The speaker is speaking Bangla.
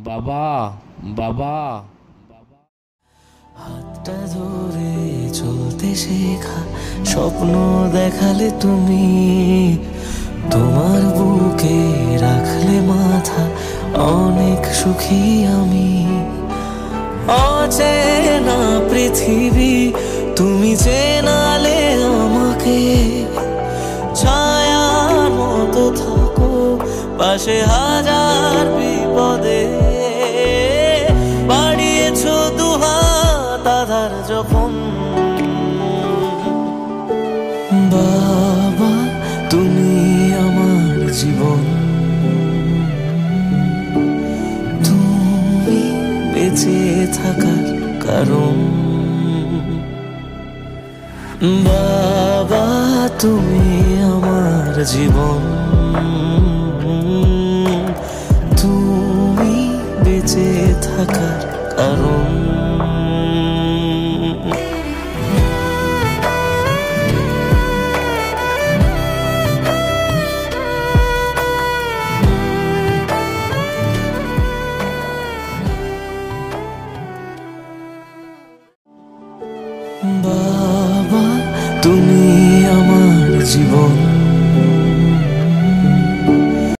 বাবা বাবা হাতটা ধরে চলতে শেখা স্বপ্ন দেখালে তুমি, তোমার বুকে রাখলে মাথা অনেক সুখী আমি। অচেনা পৃথিবী তুমি চেনালে আমাকে, ছায়ার মতো থাকো পাশে হাজার বিপদে। বাড়িয়েছো দুহাত আধার যখন, বাবা তুমি আমার জীবন, তুমি বেঁচে থাকার কারণ। বাবা তুমি আমার জীবন, তুমি বেঁচে থাকার কারণ। বাবা তুমি আমার জীবন,